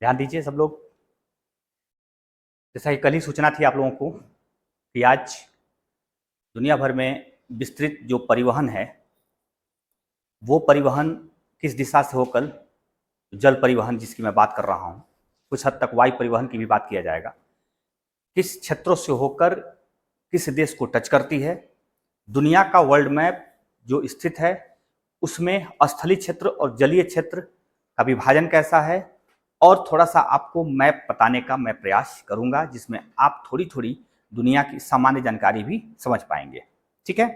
ध्यान दीजिए सब लोग। जैसा कि कल ही सूचना थी आप लोगों को कि आज दुनिया भर में विस्तृत जो परिवहन है वो परिवहन किस दिशा से होकर, जल परिवहन जिसकी मैं बात कर रहा हूँ, कुछ हद तक वायु परिवहन की भी बात किया जाएगा, किस क्षेत्रों से होकर किस देश को टच करती है। दुनिया का वर्ल्ड मैप जो स्थित है उसमें स्थलीय क्षेत्र और जलीय क्षेत्र का विभाजन कैसा है, और थोड़ा सा आपको मैप बताने का मैं प्रयास करूंगा जिसमें आप थोड़ी थोड़ी दुनिया की सामान्य जानकारी भी समझ पाएंगे। ठीक है।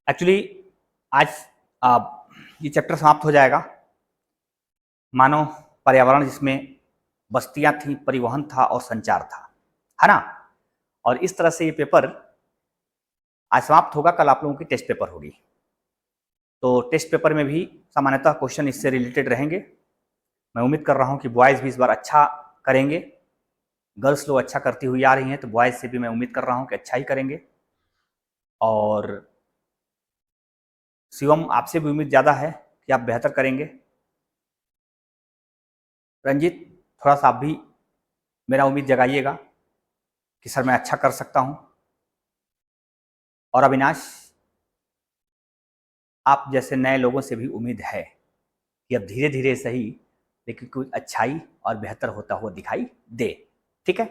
एक्चुअली आज ये चैप्टर समाप्त हो जाएगा। मानव पर्यावरण जिसमें बस्तियां थी, परिवहन था और संचार था, है ना। और इस तरह से ये पेपर आज समाप्त होगा। कल आप लोगों की टेस्ट पेपर होगी, तो टेस्ट पेपर में भी सामान्यतः क्वेश्चन इससे रिलेटेड रहेंगे। मैं उम्मीद कर रहा हूं कि बॉयज़ भी इस बार अच्छा करेंगे। गर्ल्स लोग अच्छा करती हुई आ रही हैं, तो बॉयज़ से भी मैं उम्मीद कर रहा हूं कि अच्छा ही करेंगे। और शिवम, आपसे भी उम्मीद ज़्यादा है कि आप बेहतर करेंगे। रंजित, थोड़ा सा आप भी मेरा उम्मीद जगाइएगा कि सर मैं अच्छा कर सकता हूं। और अविनाश, आप जैसे नए लोगों से भी उम्मीद है कि अब धीरे धीरे सही लेकिन कुछ अच्छाई और बेहतर होता हुआ दिखाई दे। ठीक है।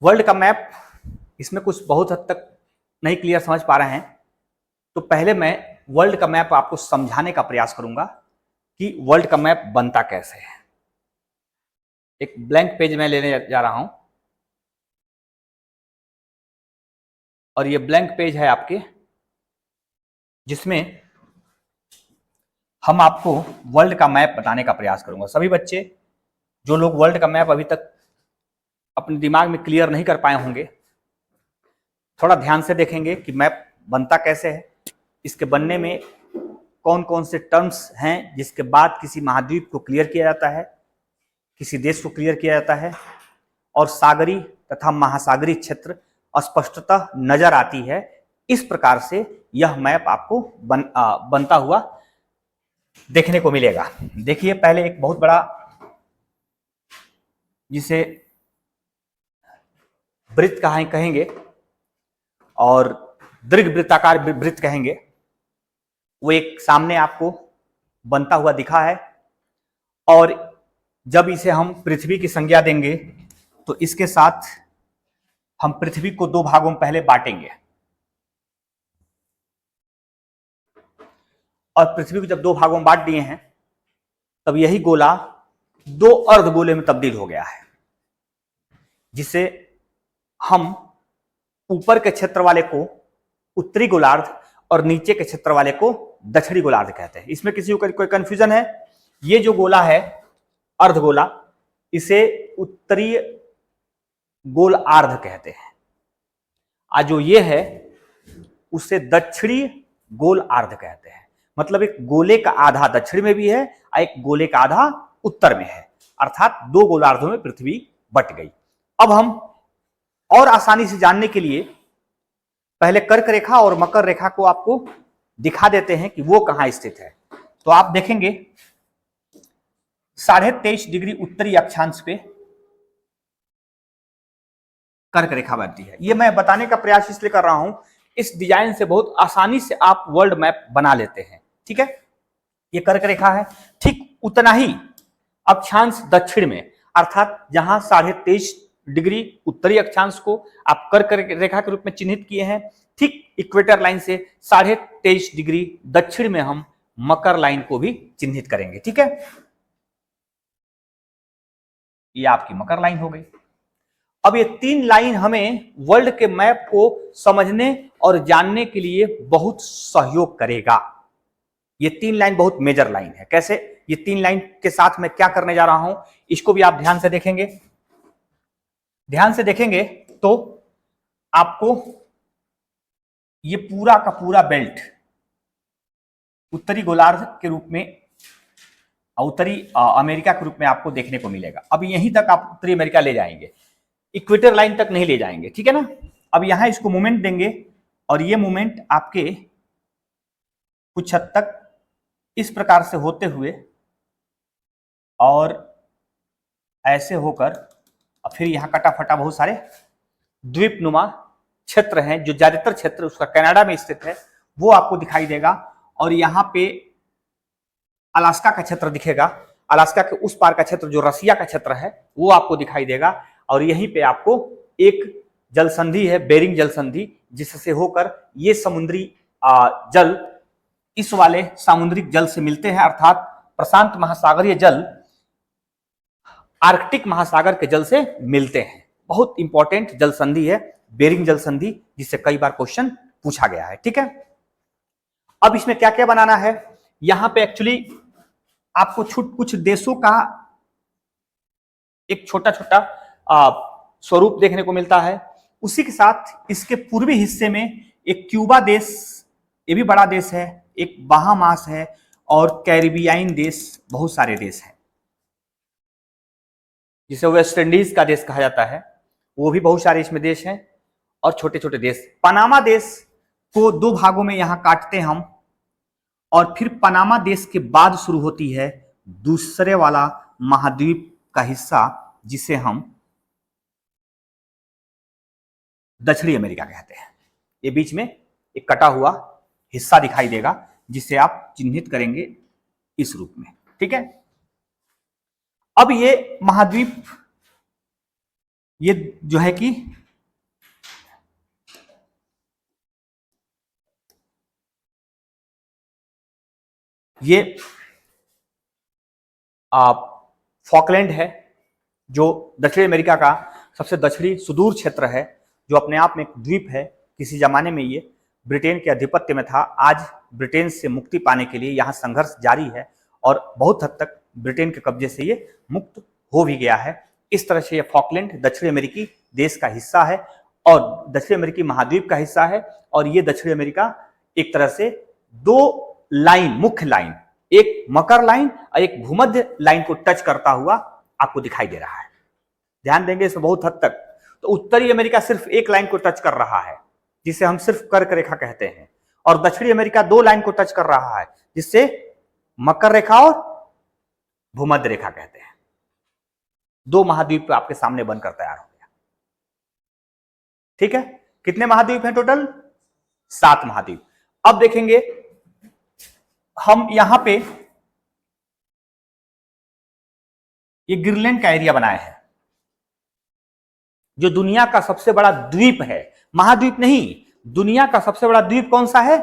वर्ल्ड का मैप, इसमें कुछ बहुत हद तक नहीं क्लियर समझ पा रहे हैं, तो पहले मैं वर्ल्ड का मैप आपको समझाने का प्रयास करूंगा कि वर्ल्ड का मैप बनता कैसे है। एक ब्लैंक पेज मैं लेने जा रहा हूं, और ये ब्लैंक पेज है आपके, जिसमें हम आपको वर्ल्ड का मैप बताने का प्रयास करूंगा। सभी बच्चे जो लोग वर्ल्ड का मैप अभी तक अपने दिमाग में क्लियर नहीं कर पाए होंगे, थोड़ा ध्यान से देखेंगे कि मैप बनता कैसे है, इसके बनने में कौन कौन से टर्म्स हैं जिसके बाद किसी महाद्वीप को क्लियर किया जाता है, किसी देश को क्लियर किया जाता है, और सागरी तथा महासागरीय क्षेत्र स्पष्टतः नजर आती है। इस प्रकार से यह मैप आपको बनता हुआ देखने को मिलेगा। देखिए, पहले एक बहुत बड़ा, जिसे वृत्त कहेंगे और दीर्घ वृत्ताकार वृत्त कहेंगे, वो एक सामने आपको बनता हुआ दिखा है। और जब इसे हम पृथ्वी की संज्ञा देंगे तो इसके साथ हम पृथ्वी को दो भागों में पहले बांटेंगे, और पृथ्वी को जब दो भागों में बांट दिए हैं तब यही गोला दो अर्धगोले में तब्दील हो गया है, जिसे हम ऊपर के क्षेत्र वाले को उत्तरी गोलार्ध और नीचे के क्षेत्र वाले को दक्षिणी गोलार्ध कहते हैं। इसमें किसी को कोई कंफ्यूजन है? ये जो गोला है अर्धगोला, इसे उत्तरी गोलार्ध कहते हैं, आज जो ये है उसे दक्षिणी गोलार्ध कहते हैं। मतलब एक गोले का आधा दक्षिण में भी है और एक गोले का आधा उत्तर में है, अर्थात दो गोलार्धों में पृथ्वी बट गई। अब हम और आसानी से जानने के लिए पहले कर्क रेखा और मकर रेखा को आपको दिखा देते हैं कि वो कहां स्थित है। तो आप देखेंगे 23.5 डिग्री उत्तरी अक्षांश पे कर्क रेखा बनती है। ये मैं बताने का प्रयास इसलिए कर रहा हूं, इस डिजाइन से बहुत आसानी से आप वर्ल्ड मैप बना लेते हैं। ठीक है। ये कर्क रेखा है, ठीक उतना ही अक्षांश दक्षिण में, अर्थात जहां 23.5 डिग्री उत्तरी अक्षांश को आप कर्क रेखा के रूप में चिन्हित किए हैं, ठीक इक्वेटर लाइन से 23.5 डिग्री दक्षिण में हम मकर लाइन को भी चिन्हित करेंगे। ठीक है। ये आपकी मकर लाइन हो गई। अब ये तीन लाइन हमें वर्ल्ड के मैप को समझने और जानने के लिए बहुत सहयोग करेगा। ये तीन लाइन बहुत मेजर लाइन है। कैसे? ये तीन लाइन के साथ मैं क्या करने जा रहा हूं, इसको भी आप ध्यान से देखेंगे। ध्यान से देखेंगे तो आपको ये पूरा का पूरा बेल्ट उत्तरी गोलार्ध के रूप में, उत्तरी अमेरिका के रूप में आपको देखने को मिलेगा। अब यहीं तक आप उत्तरी अमेरिका ले जाएंगे, इक्वेटर लाइन तक नहीं ले जाएंगे। ठीक है ना। अब यहां इसको मूवमेंट देंगे और ये मूवमेंट आपके कुछ हद तक इस प्रकार से होते हुए और ऐसे होकर फिर यहाँ कटा फटा बहुत सारे द्वीपनुमा क्षेत्र हैं, जो ज्यादातर क्षेत्र उसका कनाडा में स्थित है वो आपको दिखाई देगा। और यहाँ पे अलास्का का क्षेत्र दिखेगा, अलास्का के उस पार का क्षेत्र जो रसिया का क्षेत्र है वो आपको दिखाई देगा। और यहीं पे आपको एक जल संधि है, बेरिंग जल संधि, जिससे होकर ये समुद्री जल इस वाले सामुद्रिक जल से मिलते हैं, अर्थात प्रशांत महासागरीय जल आर्कटिक महासागर के जल से मिलते हैं। बहुत इंपॉर्टेंट जल संधि है बेरिंग जल संधि, जिससे कई बार क्वेश्चन पूछा गया है। ठीक है, अब इसमें क्या क्या बनाना है, यहां पे एक्चुअली आपको कुछ देशों का एक छोटा छोटा स्वरूप देखने को मिलता है। उसी के साथ इसके पूर्वी हिस्से में एक क्यूबा देश, ये भी बड़ा देश है, एक बहामास है और कैरिबियाई देश, बहुत सारे देश हैं, जिसे वेस्ट इंडीज का देश कहा जाता है, वो भी बहुत सारे इसमें देश हैं। और छोटे छोटे देश, पनामा देश को दो भागों में यहां काटते हैं हम, और फिर पनामा देश के बाद शुरू होती है दूसरे वाला महाद्वीप का हिस्सा, जिसे हम दक्षिणी अमेरिका कहते हैं। ये बीच में एक कटा हुआ हिस्सा दिखाई देगा, जिसे आप चिन्हित करेंगे इस रूप में। ठीक है, अब ये महाद्वीप, ये जो है कि ये फॉकलैंड है, जो दक्षिण अमेरिका का सबसे दक्षिणी सुदूर क्षेत्र है, जो अपने आप में एक द्वीप है। किसी जमाने में ये ब्रिटेन के आधिपत्य में था, आज ब्रिटेन से मुक्ति पाने के लिए यहाँ संघर्ष जारी है और बहुत हद तक ब्रिटेन के कब्जे से ये मुक्त हो भी गया है। इस तरह से ये फॉकलैंड दक्षिण अमेरिकी देश का हिस्सा है और दक्षिण अमेरिकी महाद्वीप का हिस्सा है। और ये दक्षिण अमेरिका एक तरह से दो लाइन, मुख्य लाइन, एक मकर लाइन और एक भूमध्य लाइन को टच करता हुआ आपको दिखाई दे रहा है। ध्यान देंगे इसमें बहुत हद तक। तो उत्तरी अमेरिका सिर्फ एक लाइन को टच कर रहा है, जिसे हम सिर्फ कर्क रेखा कहते हैं, और दक्षिणी अमेरिका दो लाइन को टच कर रहा है, जिससे मकर रेखा और भूमध्य रेखा कहते हैं। दो महाद्वीप आपके सामने बनकर तैयार हो गया। ठीक है, कितने महाद्वीप हैं टोटल? 7 महाद्वीप। अब देखेंगे हम यहां पे ये ग्रीनलैंड का एरिया बनाए हैं, जो दुनिया का सबसे बड़ा द्वीप है, महाद्वीप नहीं, दुनिया का सबसे बड़ा द्वीप कौन सा है?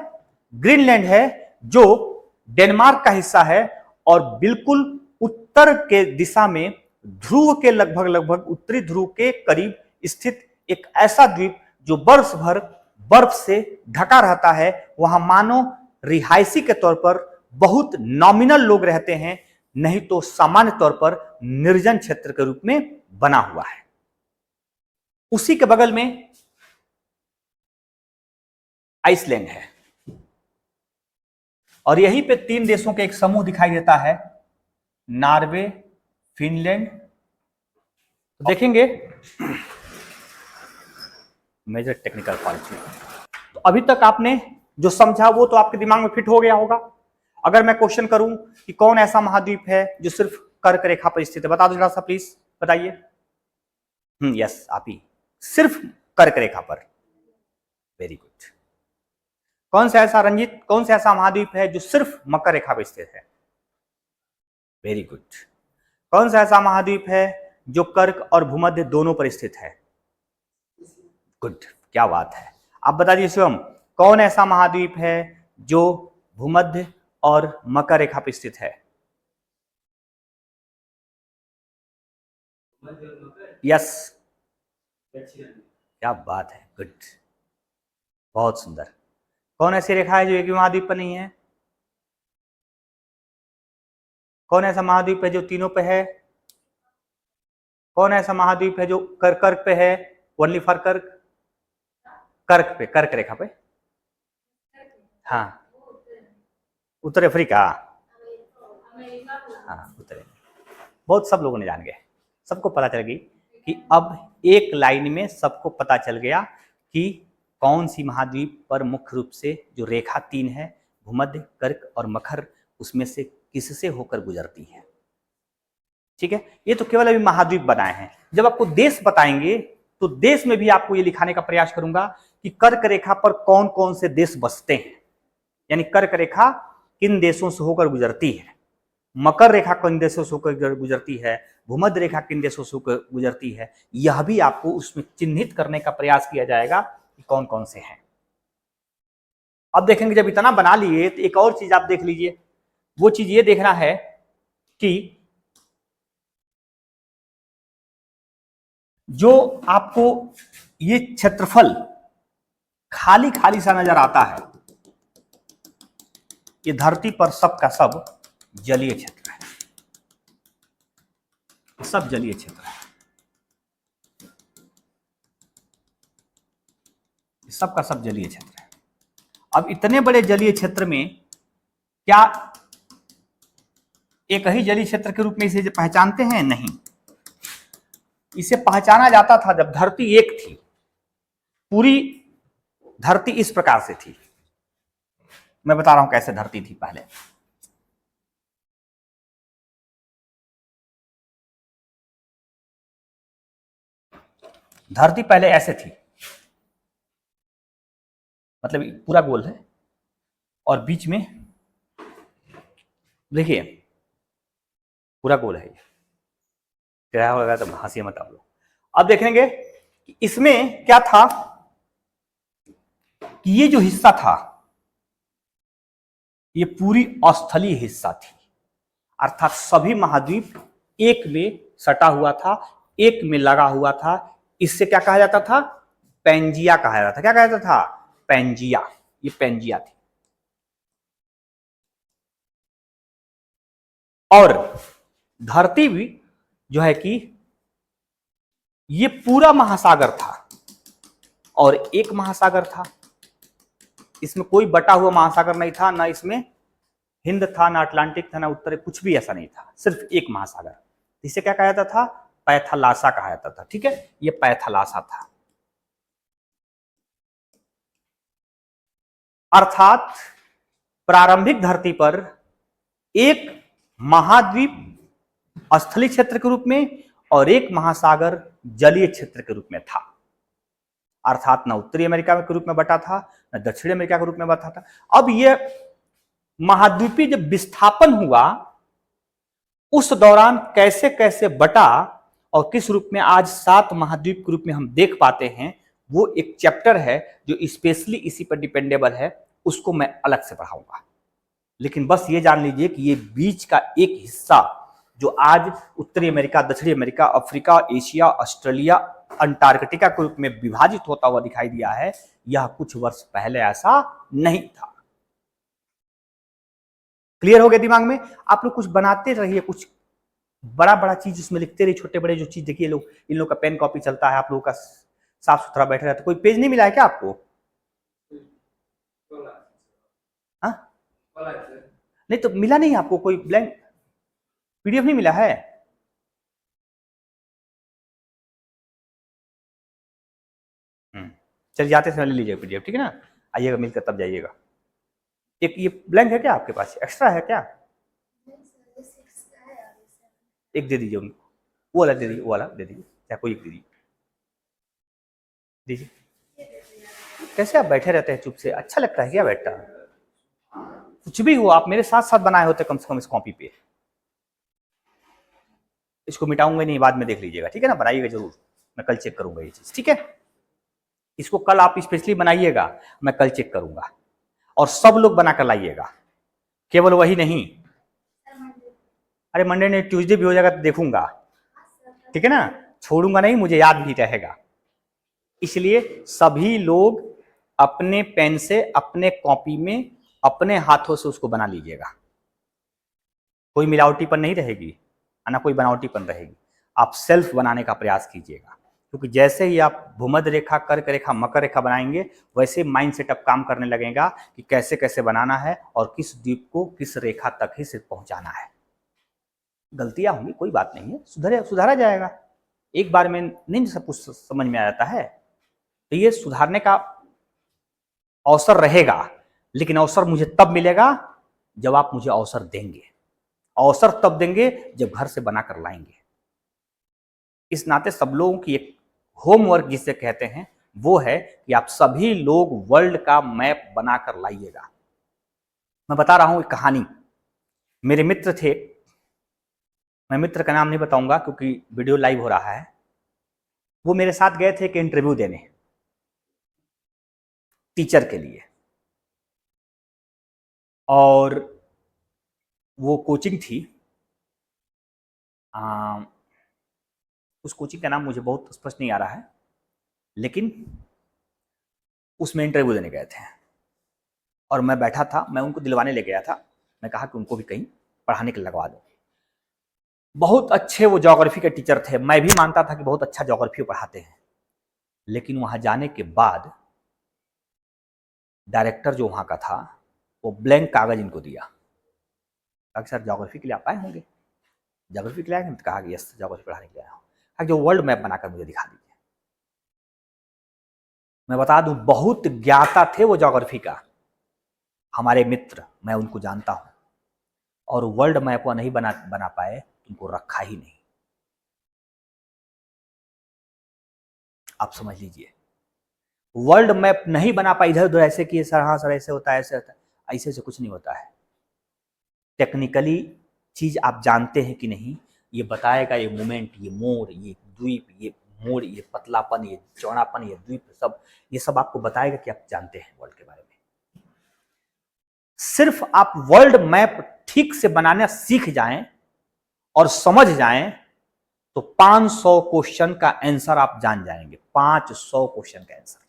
ग्रीनलैंड है, जो डेनमार्क का हिस्सा है और बिल्कुल उत्तर के दिशा में ध्रुव के लगभग उत्तरी ध्रुव के करीब स्थित एक ऐसा द्वीप जो वर्ष भर बर्फ से ढका रहता है। वहां मानो रिहायशी के तौर पर बहुत नॉमिनल लोग रहते हैं, नहीं तो सामान्य तौर पर निर्जन क्षेत्र के रूप में बना हुआ है। उसी के बगल में आइसलैंड है और यहीं पे 3 देशों के एक समूह दिखाई देता है, नॉर्वे, फिनलैंड। तो देखेंगे मेजर टेक्निकल फॉल्ट। तो अभी तक आपने जो समझा वो तो आपके दिमाग में फिट हो गया होगा। अगर मैं क्वेश्चन करूं कि कौन ऐसा महाद्वीप है जो सिर्फ कर्क रेखा पर स्थित है, बता दो जरा सा प्लीज, बताइए। यस, आप ही, सिर्फ कर्क रेखा पर। Very good. कौन सा ऐसा, रंजीत, कौन सा ऐसा महाद्वीप है जो सिर्फ मकर रेखा पर स्थित है? Very good. कौन सा ऐसा महाद्वीप है जो कर्क और भूमध्य दोनों पर स्थित है? गुड, क्या बात है। आप बता दीजिए शिवम, कौन ऐसा महाद्वीप है जो भूमध्य और मकर रेखा पर स्थित है? यस, क्या बात है, गुड, बहुत सुंदर। कौन ऐसी रेखा है जो एक भी महाद्वीप पर नहीं है? कौन ऐसा महाद्वीप है जो तीनों पे है? कौन ऐसा महाद्वीप है जो कर्क पे है? ओनली फॉर कर्क, कर्क पे, कर्क रेखा पे। हाँ, उत्तर अफ्रीका, हाँ उत्तर, बहुत सब लोगों ने जान गए, सबको पता चल गई कि अब एक लाइन में सबको पता चल गया कि कौन सी महाद्वीप पर मुख्य रूप से जो रेखा 3 है, भूमध्य, कर्क और मकर, उसमें से किससे होकर गुजरती है। ठीक है, ये तो केवल अभी महाद्वीप बनाए हैं। जब आपको देश बताएंगे तो देश में भी आपको ये लिखाने का प्रयास करूंगा कि कर्क रेखा पर कौन कौन से देश बसते हैं, यानी कर्क रेखा किन देशों से होकर गुजरती है, मकर रेखा किन देशों से होकर गुजरती है, भूमध्य रेखा किन देशों से होकर गुजरती है, यह भी आपको उसमें चिन्हित करने का प्रयास किया जाएगा कि कौन कौन से हैं। अब देखेंगे जब इतना बना लिए तो एक और चीज आप देख लीजिए, वो चीज ये देखना है कि जो आपको ये क्षेत्रफल खाली खाली सा नजर आता है, ये धरती पर सब का सब जलीय क्षेत्र है, सब जलीय क्षेत्र है, सब का सब जलीय क्षेत्र है। अब इतने बड़े जलीय क्षेत्र में क्या एक ही जलीय क्षेत्र के रूप में इसे पहचानते हैं? नहीं, इसे पहचाना जाता था जब धरती एक थी, पूरी धरती इस प्रकार से थी। मैं बता रहा हूं कैसे धरती थी पहले। धरती पहले ऐसे थी, मतलब पूरा गोल है और बीच में देखिए पूरा गोल है, टेढ़ा होगा तो हंसी मत आप लोग। अब देखेंगे कि इसमें क्या था कि ये जो हिस्सा था ये पूरी अस्थलीय हिस्सा थी, अर्थात सभी महाद्वीप एक में सटा हुआ था, एक में लगा हुआ था। इससे क्या कहा जाता था? पैंजिया कहा जाता था। क्या कहा जाता था? पैंजिया। ये पैंजिया थी। और धरती भी जो है कि ये पूरा महासागर था और एक महासागर था, इसमें कोई बटा हुआ महासागर नहीं था, ना इसमें हिंद था, ना अटलांटिक था, ना उत्तर, कुछ भी ऐसा नहीं था, सिर्फ एक महासागर। इसे क्या कहा जाता था? पैथालासा कहा जाता था। ठीक है, ये पैथालासा था। अर्थात प्रारंभिक धरती पर एक महाद्वीप स्थलीय क्षेत्र के रूप में और एक महासागर जलीय क्षेत्र के रूप में था। अर्थात न उत्तरी अमेरिका के रूप में बटा था, न दक्षिणी अमेरिका के रूप में बटा था। अब यह महाद्वीपीय जब विस्थापन हुआ उस दौरान कैसे कैसे बटा और किस रूप में आज 7 महाद्वीप के रूप में हम देख पाते हैं, वो एक चैप्टर है जो स्पेशली इसी पर डिपेंडेबल है, उसको मैं अलग से पढ़ाऊंगा। लेकिन बस ये जान लीजिए कि ये बीच का एक हिस्सा जो आज उत्तरी अमेरिका, दक्षिणी America, Africa, Asia, Australia, Antarctica के रूप में विभाजित होता हुआ दिखाई दिया है, यह कुछ वर्ष पहले ऐसा नहीं था। क्लियर हो गया दिमाग में? आप लोग कुछ बनाते रहिए, कुछ बड़ा बड़ा चीज उसमें लिखते रहिए, छोटे बड़े जो चीज देखिए लोग, इन लोग का पेन कॉपी चलता है, आप लोगों का साफ सुथरा बैठे रहता। कोई पेज नहीं मिला है क्या आपको? हाँ, नहीं तो मिला नहीं आपको? कोई ब्लैंक पीडीएफ नहीं मिला है? चलिए जाते समय ले लीजिएगा पीडीएफ, ठीक है ना? आइएगा मिलकर तब जाइएगा। एक ये ब्लैंक है क्या आपके पास? एक्स्ट्रा है क्या? एक दे दीजिए उनको, वो वाला दे दीजिए, वो वाला दे दीजिए, या कोई एक दे दीजिए, दीजिए। कैसे आप बैठे रहते हैं चुप से? अच्छा लगता है क्या बैठना? कुछ भी हो, आप मेरे साथ साथ बनाए होते कम से कम इस कॉपी पे। इसको मिटाऊंगा नहीं, बाद में देख लीजिएगा, ठीक है ना? बनाइएगा जरूर, मैं कल चेक करूंगा ये चीज, ठीक है? इसको कल आप स्पेशली बनाइएगा, मैं कल चेक करूंगा, और सब लोग बनाकर लाइएगा, केवल वही नहीं। अरे मंडे ने ट्यूसडे भी हो जाएगा तो देखूंगा, ठीक है ना? छोड़ूंगा नहीं, मुझे याद भी रहेगा। इसलिए सभी लोग अपने पेन से, अपने कॉपी में, अपने हाथों से उसको बना लीजिएगा। कोई मिलावटीपन नहीं रहेगी, ना कोई बनावटीपन रहेगी। आप सेल्फ बनाने का प्रयास कीजिएगा, क्योंकि जैसे ही आप भूमध्य रेखा, कर्क रेखा, मकर रेखा बनाएंगे, वैसे माइंड सेटअप काम करने लगेगा कि कैसे कैसे बनाना है और किस द्वीप को किस रेखा तक ही सिर्फ पहुंचाना है। गलतियां होंगी, कोई बात नहीं है, सुधारा जाएगा। एक बार में नहीं सब कुछ समझ में आ जाता है, तो ये सुधारने का अवसर रहेगा, लेकिन अवसर मुझे तब मिलेगा जब आप मुझे अवसर देंगे। अवसर तब देंगे जब घर से बनाकर लाएंगे। इस नाते सब लोगों की एक होमवर्क जिसे कहते हैं वो है कि आप सभी लोग वर्ल्ड का मैप बनाकर लाइएगा। मैं बता रहा हूं एक कहानी। मेरे मित्र थे, मैं मित्र का नाम नहीं बताऊंगा क्योंकि वीडियो लाइव हो रहा है। वो मेरे साथ गए थे एक इंटरव्यू देने टीचर के लिए, और वो कोचिंग थी। उस कोचिंग का नाम मुझे बहुत स्पष्ट नहीं आ रहा है, लेकिन उसमें इंटरव्यू देने गए थे और मैं बैठा था। मैं उनको दिलवाने ले गया था। मैं कहा कि उनको भी कहीं पढ़ाने के लिए लगवा दो। बहुत अच्छे वो ज्योग्राफी के टीचर थे। मैं भी मानता था कि बहुत अच्छा ज्योग्राफी पढ़ाते हैं, लेकिन वहां जाने के बाद डायरेक्टर जो वहां का था वो ब्लैंक कागज इनको दिया। कहा सर ज्योग्राफी के लिए आप आए होंगे, ज्योग्राफी के लिए आए हैं? तो कहा कि यस ज्योग्राफी पढ़ाने के लिए आया हूँ। कहा जो वर्ल्ड मैप बनाकर मुझे दिखा दीजिए। मैं बता दूं बहुत ज्ञाता थे वो ज्योग्राफी का, हमारे मित्र, मैं उनको जानता हूं, और वर्ल्ड मैप वो नहीं बना पाए, उनको रखा ही नहीं। आप समझ लीजिए, वर्ल्ड मैप नहीं बना पाए, इधर उधर ऐसे किए सर, हाँ सर ऐसे होता है ऐसे होता है, ऐसे से कुछ नहीं होता है। टेक्निकली चीज आप जानते हैं कि नहीं, ये बताएगा ये मोमेंट, ये मोड़, ये द्वीप, ये मोड़, ये पतलापन, ये चौड़ापन, ये द्वीप, सब ये सब आपको बताएगा कि आप जानते हैं वर्ल्ड के बारे में। सिर्फ आप वर्ल्ड मैप ठीक से बनाना सीख जाएं और समझ जाएं तो 500 क्वेश्चन का आंसर आप जान जाएंगे। 500 क्वेश्चन का आंसर।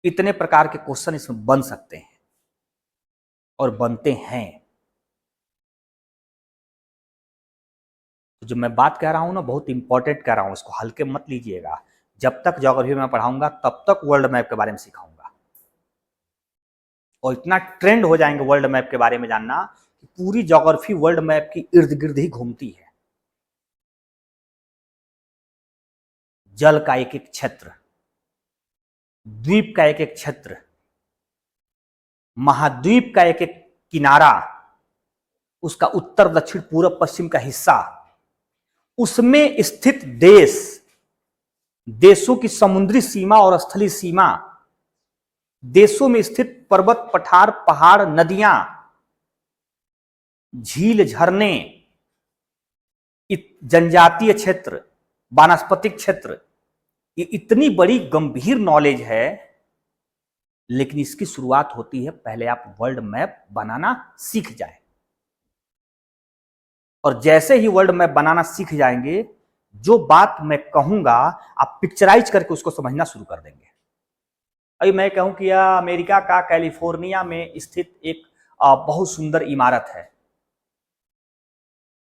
इतने प्रकार के क्वेश्चन इसमें बन सकते हैं और बनते हैं। तो जो मैं बात कह रहा हूं ना, बहुत इंपॉर्टेंट कह रहा हूं, इसको हल्के मत लीजिएगा। जब तक ज्योग्राफी में पढ़ाऊंगा तब तक वर्ल्ड मैप के बारे में सिखाऊंगा, और इतना ट्रेंड हो जाएंगे वर्ल्ड मैप के बारे में जानना कि पूरी ज्योग्राफी वर्ल्ड मैप की इर्द गिर्द ही घूमती है। जल का एक एक क्षेत्र, द्वीप का एक एक क्षेत्र, महाद्वीप का एक एक किनारा, उसका उत्तर दक्षिण पूर्व पश्चिम का हिस्सा, उसमें स्थित देश, देशों की समुद्री सीमा और स्थलीय सीमा, देशों में स्थित पर्वत पठार पहाड़ नदियां, झील झरने, जनजातीय क्षेत्र, वानस्पतिक क्षेत्र, ये इतनी बड़ी गंभीर नॉलेज है। लेकिन इसकी शुरुआत होती है पहले आप वर्ल्ड मैप बनाना सीख जाए, और जैसे ही वर्ल्ड मैप बनाना सीख जाएंगे, जो बात मैं कहूंगा आप पिक्चराइज करके उसको समझना शुरू कर देंगे। अभी मैं कहूं कि यह अमेरिका का कैलिफोर्निया में स्थित एक बहुत सुंदर इमारत है,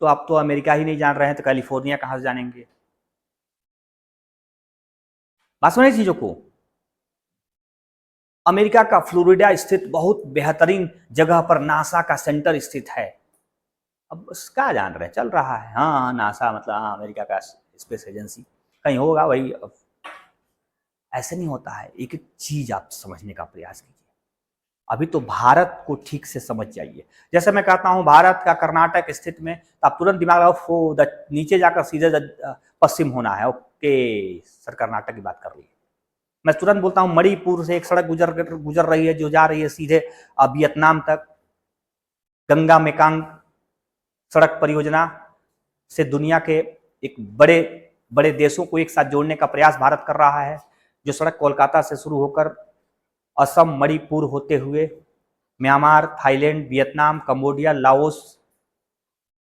तो आप तो अमेरिका ही नहीं जान रहे हैं तो कैलिफोर्निया कहां से जानेंगे? बात समझे चीजों को। अमेरिका का फ्लोरिडा स्थित बहुत बेहतरीन जगह पर नासा का सेंटर स्थित है। अब क्या जान रहे हैं, चल रहा है, हाँ नासा मतलब हाँ अमेरिका का स्पेस एजेंसी कहीं होगा वही। ऐसे नहीं होता है। एक एक चीज आप समझने का प्रयास कीजिए। अभी तो भारत को ठीक से समझ जाइए। जैसे मैं कहता हूं भारत का कर्नाटक स्थित में, तो आप तुरंत दिमाग लगाओ नीचे जाकर सीधे पश्चिम होना है। ओके सर, कर्नाटक की बात कर रही है। मैं तुरंत बोलता हूं मणिपुर से एक सड़क गुजर रही है जो जा रही है सीधे वियतनाम तक। गंगा मेकांग सड़क परियोजना से दुनिया के एक बड़े बड़े देशों को एक साथ जोड़ने का प्रयास भारत कर रहा है। जो सड़क कोलकाता से शुरू होकर असम मणिपुर होते हुए Myanmar, Thailand, Vietnam, Cambodia, Laos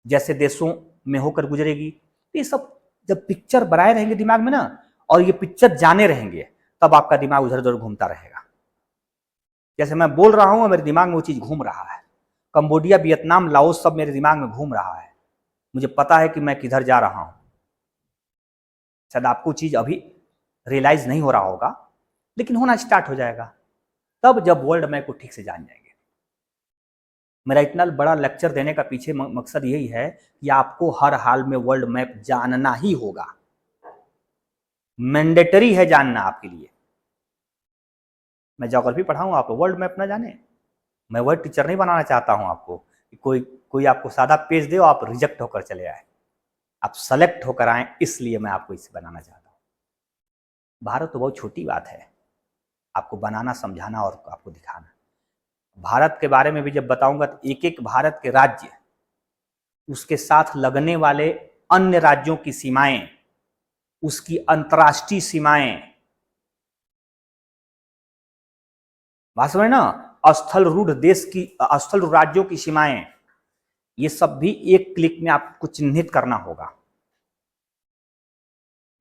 जैसे देशों में होकर गुजरेगी। ये सब जब पिक्चर बनाए रहेंगे दिमाग में ना, और ये पिक्चर जाने रहेंगे, तब आपका दिमाग उधर उधर घूमता रहेगा। जैसे मैं बोल रहा हूं मेरे दिमाग में वो चीज घूम रहा है। कंबोडिया, वियतनाम, लाओस सब मेरे दिमाग में घूम रहा है। मुझे पता है कि मैं किधर जा रहा हूं। शायद आपको चीज अभी रियलाइज नहीं हो रहा होगा, लेकिन होना स्टार्ट हो जाएगा तब जब वर्ल्ड मैप को ठीक से जान जाएंगे। मेरा इतना बड़ा लेक्चर देने का पीछे मकसद यही है कि आपको हर हाल में वर्ल्ड मैप जानना ही होगा। मैंडेटरी है जानना आपके लिए। मैं ज्योग्राफी पढ़ाऊं, आप वर्ल्ड मैप ना जाने? मैं वर्ल्ड टीचर नहीं बनाना चाहता हूं आपको कि कोई कोई आपको सादा पेज दे और आप रिजेक्ट होकर चले आए, आप सेलेक्ट होकर आए, इसलिए मैं आपको इसे बनाना चाहता हूँ। भारत तो बहुत छोटी बात है, आपको बनाना, समझाना और आपको दिखाना। भारत के बारे में भी जब बताऊंगा तो एक एक भारत के राज्य, उसके साथ लगने वाले अन्य राज्यों की सीमाएं, उसकी अंतर्राष्ट्रीय सीमाएं, बात समझ ना, स्थल रूढ़ देश की, स्थल रूढ़ राज्यों की सीमाएं, ये सब भी एक क्लिक में आपको चिन्हित करना होगा।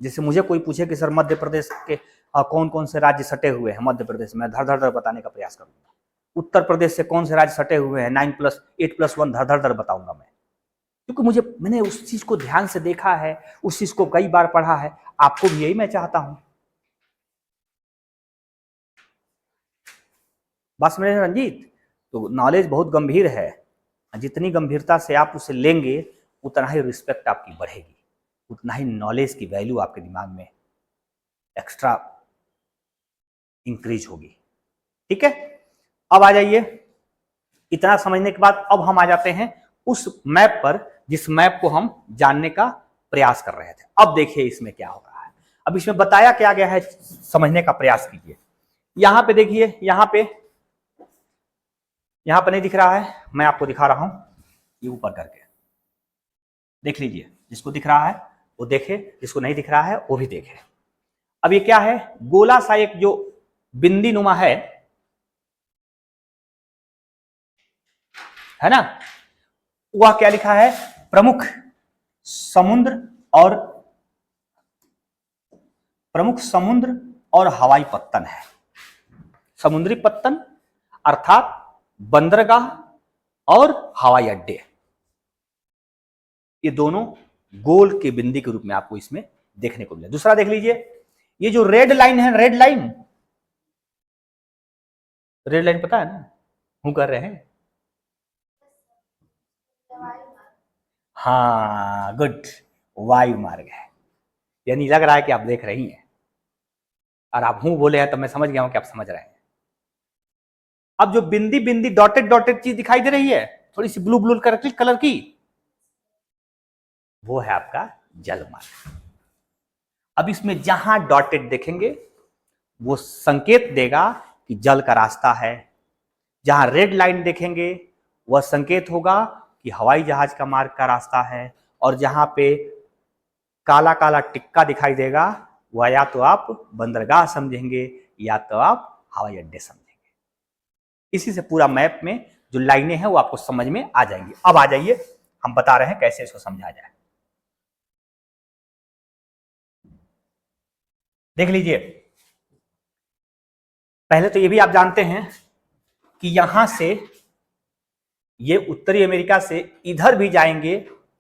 जैसे मुझे कोई पूछे कि सर मध्य प्रदेश के कौन कौन से राज्य सटे हुए हैं मध्य प्रदेश में, धड़ धड़ धड़ बताने का प्रयास करूंगा। उत्तर प्रदेश से कौन से राज्य सटे हुए हैं, 9+8+1 धड़ धड़ धड़ बताऊंगा मैं, क्योंकि मैंने उस चीज को ध्यान से देखा है, उस चीज को कई बार पढ़ा है। आपको भी यही मैं चाहता हूं। बस मेरे रंजीत, तो नॉलेज बहुत गंभीर है, जितनी गंभीरता से आप उसे लेंगे उतना ही रिस्पेक्ट आपकी बढ़ेगी, उतना ही नॉलेज की वैल्यू आपके दिमाग में एक्स्ट्रा इंक्रीज होगी। ठीक है, अब आ जाइए। इतना समझने के बाद अब हम आ जाते हैं उस मैप पर जिस मैप को हम जानने का प्रयास कर रहे थे। अब देखिए इसमें क्या हो रहा है, अब इसमें बताया क्या गया है, समझने का प्रयास कीजिए। यहां पे देखिए, यहां पे नहीं दिख रहा है, मैं आपको दिखा रहा हूं, ये ऊपर करके देख लीजिए। जिसको दिख रहा है वो देखे, जिसको नहीं दिख रहा है वो भी देखे। अब ये क्या है, गोला सा एक जो बिंदी नुमा है ना, वह क्या लिखा है, प्रमुख समुद्र और हवाई पत्तन है। समुद्री पत्तन अर्थात बंदरगाह और हवाई अड्डे, ये दोनों गोल के बिंदी के रूप में आपको इसमें देखने को मिला। दूसरा देख लीजिए, ये जो रेड लाइन है, रेड लाइन पता है ना, हूं कर रहे हैं, हाँ गुड, वायु मार्ग है, यानी लग रहा है कि आप देख रही हैं, और आप हूं बोले हैं तो मैं समझ गया हूं कि आप समझ रहे हैं। अब जो बिंदी बिंदी डॉटेड डॉटेड चीज दिखाई दे रही है, थोड़ी सी ब्लू ब्लू कलर की, वो है आपका जल मार्ग। अब इसमें जहां डॉटेड देखेंगे वो संकेत देगा कि जल का रास्ता है, जहां रेड लाइन देखेंगे वह संकेत होगा कि हवाई जहाज का मार्ग का रास्ता है, और जहां पे काला काला टिक्का दिखाई देगा वह या तो आप बंदरगाह समझेंगे या तो आप हवाई अड्डे समझेंगे। इसी से पूरा मैप में जो लाइनें हैं वो आपको समझ में आ जाएंगी। अब आ जाइए, हम बता रहे हैं कैसे इसको समझा जाए। देख लीजिए, पहले तो ये भी आप जानते हैं कि यहां से ये उत्तरी अमेरिका से इधर भी जाएंगे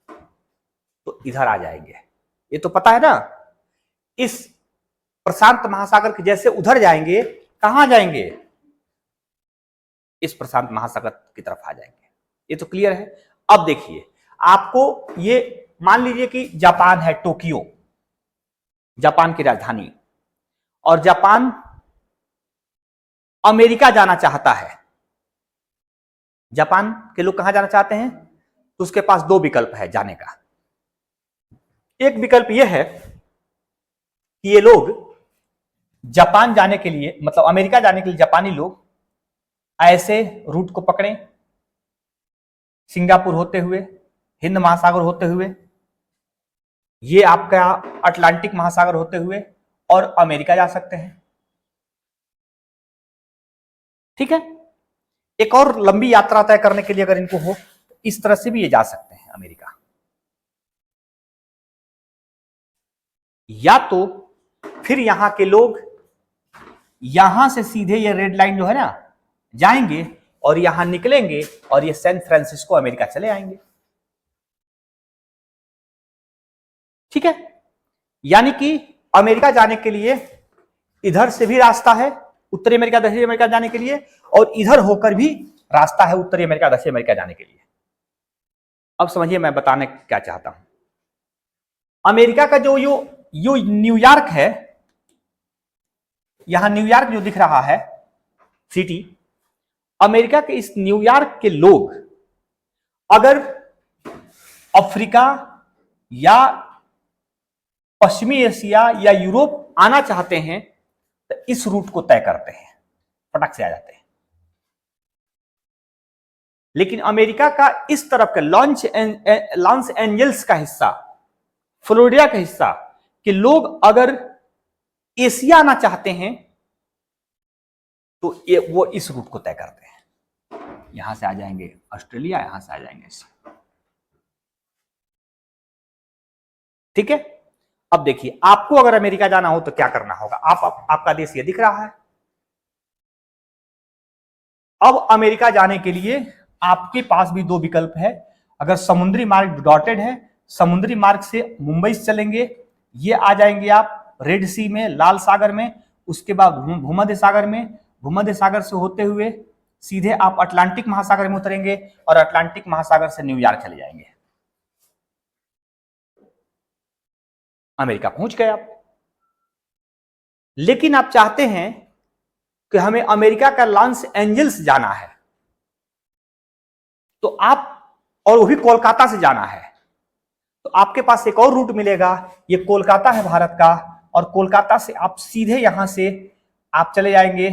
तो इधर आ जाएंगे, ये तो पता है ना। इस प्रशांत महासागर के जैसे उधर जाएंगे, कहां जाएंगे, इस प्रशांत महासागर की तरफ आ जाएंगे, ये तो क्लियर है। अब देखिए, आपको ये मान लीजिए कि जापान है, टोक्यो जापान की राजधानी, और जापान अमेरिका जाना चाहता है। जापान के लोग कहां जाना चाहते हैं, तो उसके पास दो विकल्प है जाने का। एक विकल्प यह है कि ये लोग जापान जाने के लिए, मतलब अमेरिका जाने के लिए जापानी लोग ऐसे रूट को पकड़ें, सिंगापुर होते हुए, हिंद महासागर होते हुए, ये आपका अटलांटिक महासागर होते हुए, और अमेरिका जा सकते हैं। ठीक है, एक और लंबी यात्रा तय करने के लिए अगर इनको हो तो इस तरह से भी ये जा सकते हैं अमेरिका, या तो फिर यहां के लोग यहां से सीधे ये रेड लाइन जो है ना जाएंगे और यहां निकलेंगे और ये सैन फ्रांसिस्को अमेरिका चले आएंगे। ठीक है, यानी कि अमेरिका जाने के लिए इधर से भी रास्ता है, उत्तरी अमेरिका दक्षिणी अमेरिका जाने के लिए, और इधर होकर भी रास्ता है उत्तरी अमेरिका दक्षिणी अमेरिका जाने के लिए। अब समझिए मैं बताने क्या चाहता हूं। अमेरिका का जो यो न्यूयॉर्क है, यहां न्यूयॉर्क जो दिख रहा है सिटी, अमेरिका के इस न्यूयॉर्क के लोग अगर अफ्रीका या पश्चिमी एशिया या यूरोप आना चाहते हैं तो इस रूट को तय करते हैं, फटक से आ जाते हैं। लेकिन अमेरिका का इस तरफ का लॉस एंजल्स का हिस्सा, फ्लोरिडा का हिस्सा कि लोग अगर एशिया आना चाहते हैं तो वो इस रूट को तय करते हैं। यहां से आ जाएंगे ऑस्ट्रेलिया, यहां से आ जाएंगे एशिया। ठीक है। अब देखिए, आपको अगर अमेरिका जाना हो तो क्या करना होगा। आपका देश ये दिख रहा है। अब अमेरिका जाने के लिए आपके पास भी दो विकल्प है। अगर समुद्री मार्ग डॉटेड है, समुद्री मार्ग से मुंबई से चलेंगे, ये आ जाएंगे आप रेड सी में, लाल सागर में, उसके बाद भूमध्य सागर में, भूमध्य सागर से होते हुए सीधे आप अटलांटिक महासागर में उतरेंगे और अटलांटिक महासागर से न्यूयॉर्क चले जाएंगे। अमेरिका पहुंच गए आप। लेकिन आप चाहते हैं कि हमें अमेरिका का लॉस एंजल्स जाना है, तो आप, और वो भी कोलकाता से जाना है, तो आपके पास एक और रूट मिलेगा। ये कोलकाता है भारत का, और कोलकाता से आप सीधे यहां से आप चले जाएंगे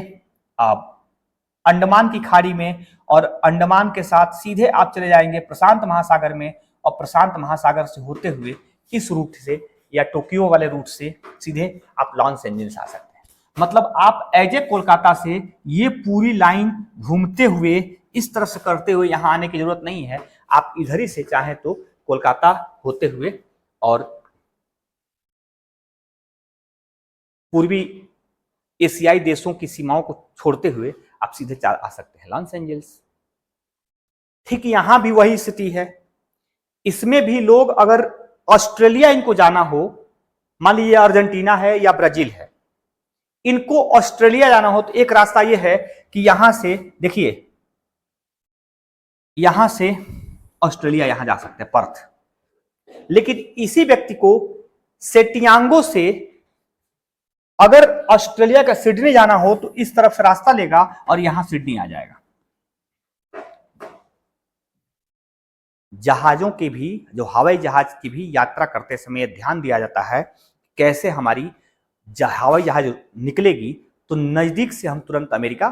अंडमान की खाड़ी में, और अंडमान के साथ सीधे आप चले जाएंगे प्रशांत महासागर में, और प्रशांत महासागर से होते हुए इस रूट से या टोक्यो वाले रूट से सीधे आप लॉस एंजल्स आ सकते हैं। मतलब आप एज ए कोलकाता से ये पूरी लाइन घूमते हुए इस तरह से करते हुए यहां आने की जरूरत नहीं है। आप इधर ही से चाहे तो कोलकाता होते हुए और पूर्वी एशियाई देशों की सीमाओं को छोड़ते हुए आप सीधे आ सकते हैं लॉस एंजल्स। ठीक यहां भी वही स्थिति है। इसमें भी लोग अगर ऑस्ट्रेलिया इनको जाना हो, मान लीजिए अर्जेंटीना है या ब्राजील है, इनको ऑस्ट्रेलिया जाना हो तो एक रास्ता यह है कि यहां से देखिए, यहां से ऑस्ट्रेलिया यहां जा सकते हैं पर्थ। लेकिन इसी व्यक्ति को सेटियांगो से अगर ऑस्ट्रेलिया का सिडनी जाना हो तो इस तरफ से रास्ता लेगा और यहां सिडनी आ जाएगा। जहाजों की भी, जो हवाई जहाज की भी यात्रा करते समय ध्यान दिया जाता है कैसे हमारी हवाई जहाज निकलेगी तो नजदीक से हम तुरंत अमेरिका